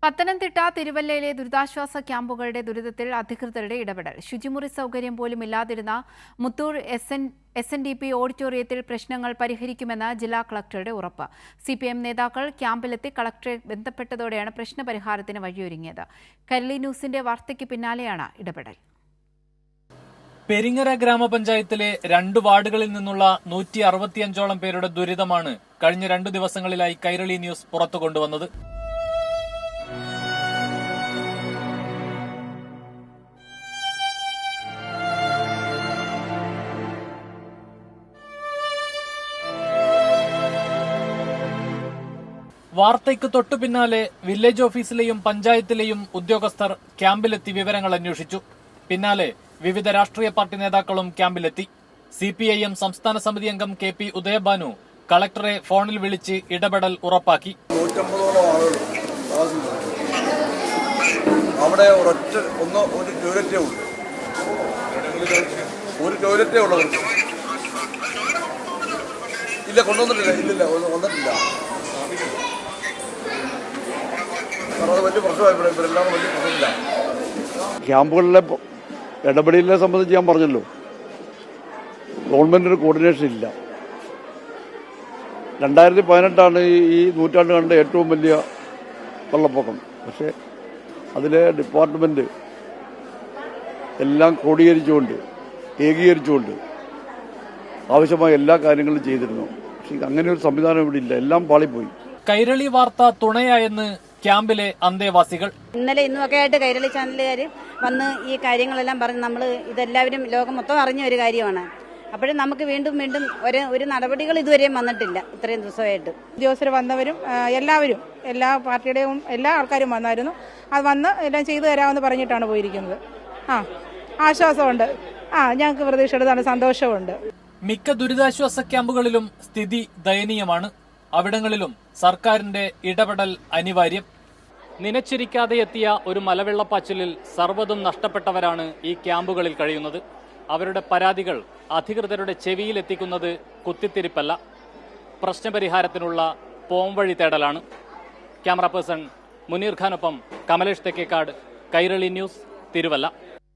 പത്തനംതിട്ട തിരുവല്ലയിലെ ദുരിതാശ്വാസ ക്യാമ്പുകളുടെ ദുരിതത്തിൽ അധികൃതരുടെ ഇടപെടൽ. ശുചിമുറി സൗകര്യം പോലും ഇല്ലാതിരുന്ന മുത്തൂർ എസ്.എൻ.ഡി.പി ഓഡിറ്റോറിയത്തിൽ പ്രശ്നങ്ങൾ പരിഹരിക്കുമെന്ന് ജില്ലാ കളക്ടറുടെ ഉറപ്പ്. CPM നേതാക്കൾ ക്യാമ്പിലെത്തി കളക്ടറെ ബന്ധപ്പെട്ടതോടെയാണ് പ്രശ്നപരിഹാരത്തിന് വഴിയൊരുങ്ങിയത്. കൈരളി ന്യൂസിന്റെ വാർത്തയ്ക്ക് പിന്നാലെയാണ് ഇടപെടൽ. പെരിങ്ങര ഗ്രാമപഞ്ചായത്തിലെ 2 വാർഡുകളിൽ നിന്നുള്ള 165ഓളം പേരുടെ ദുരിതമാണ് കഴിഞ്ഞ 2 ദിവസങ്ങളിലായി കൈരളി ന്യൂസ് പുറത്തു കൊണ്ടുവന്നത്. വാർത്തയ്ക്ക് തൊട്ടു പിന്നാലെ വില്ലേജ് ഓഫീസിലെയും പഞ്ചായത്തിലെയും ഉദ്യോഗസ്ഥർ ക്യാമ്പിലെത്തി വിവരങ്ങൾ അന്വേഷിച്ചു. പിന്നാലെ വിവിധ രാഷ്ട്രീയ പാർട്ടി നേതാക്കളും ക്യാമ്പിലെത്തി. CPIM സംസ്ഥാന സമിതി അംഗം KP ഉദയഭാനു കളക്ടറെ ഫോണിൽ വിളിച്ച് ഇടപെടൽ ഉറപ്പാക്കി. 150ഓളം ആളുകൾ അവിടെ ഒരു ടോയ്ലറ്റേ ഉള്ളൂ. ഒരു ടോയ്ലറ്റേ ഉള്ളത് ഇല്ല, കൊണ്ടുവന്നിട്ടില്ല. ഇല്ലില്ല, വന്നിട്ടില്ല. വലിയ പ്രശ്നമായി. ഇവരെല്ലാം വലിയ പ്രശ്നമില്ല. ക്യാമ്പുകളിലെ ഇടപെടലിനെ സംബന്ധിച്ച് ഞാൻ പറഞ്ഞല്ലോ, ഗവൺമെന്റിന് കോർഡിനേഷൻ ഇല്ല. 2018 ഈ നൂറ്റാണ്ട് കണ്ട ഏറ്റവും വലിയ വെള്ളപ്പൊക്കം. പക്ഷേ അതിലെ ഡിപ്പാർട്ട്മെന്റ് എല്ലാം ക്രോഡീകരിച്ചുകൊണ്ട് ഏകീകരിച്ചുകൊണ്ട് ആവശ്യമായ എല്ലാ കാര്യങ്ങളും ചെയ്തിരുന്നു. പക്ഷേ അങ്ങനെ ഒരു സംവിധാനം ഇവിടെ ഇല്ല. എല്ലാം പാളിപ്പോയി. കൈരളി വാർത്ത തുണയായെന്ന് ക്യാമ്പിലെ അന്തേവാസികൾ. ഇന്നലെ ഇന്നുമൊക്കെ ആയിട്ട് കൈരളി ചാനലുകാർ വന്ന് ഈ കാര്യങ്ങളെല്ലാം പറഞ്ഞ് നമ്മൾ ഇതെല്ലാവരും ലോകം മൊത്തം അറിഞ്ഞ ഒരു കാര്യമാണ്. അപ്പോഴും നമുക്ക് വീണ്ടും ഒരു നടപടികൾ ഇതുവരെയും വന്നിട്ടില്ല. ഇത്രയും ദിവസമായിട്ട് ഉദ്യോഗസ്ഥർ വന്നവരും എല്ലാവരും എല്ലാ പാർട്ടിയുടെയും എല്ലാ ആൾക്കാരും വന്നായിരുന്നു. അത് വന്ന് എല്ലാം ചെയ്തു തരാമെന്ന് പറഞ്ഞിട്ടാണ് പോയിരിക്കുന്നത്. ആശ്വാസമുണ്ട്. ഞങ്ങൾക്ക് പ്രതീക്ഷയുടെ സന്തോഷമുണ്ട്. മിക്ക ദുരിതാശ്വാസ ക്യാമ്പുകളിലും സ്ഥിതി ദയനീയമാണ്. അവിടങ്ങളിലും സർക്കാരിന്റെ ഇടപെടൽ അനിവാര്യം. നനച്ചിരിക്കാതെ എത്തിയ ഒരു മലവെള്ളപ്പാച്ചിലിൽ സർവ്വതും നഷ്ടപ്പെട്ടവരാണ് ഈ ക്യാമ്പുകളിൽ കഴിയുന്നത്. അവരുടെ പരാതികൾ അധികൃതരുടെ ചെവിയിലെത്തിക്കുന്നത് കുത്തിത്തിരിപ്പല്ല, പ്രശ്നപരിഹാരത്തിനുള്ള പോംവഴി തേടലാണ്. ക്യാമറ പേഴ്സൺ മുനീർ ഖാനൊപ്പം കമലേഷ് തെക്കേക്കാട്, കൈരളി ന്യൂസ്, തിരുവല്ല.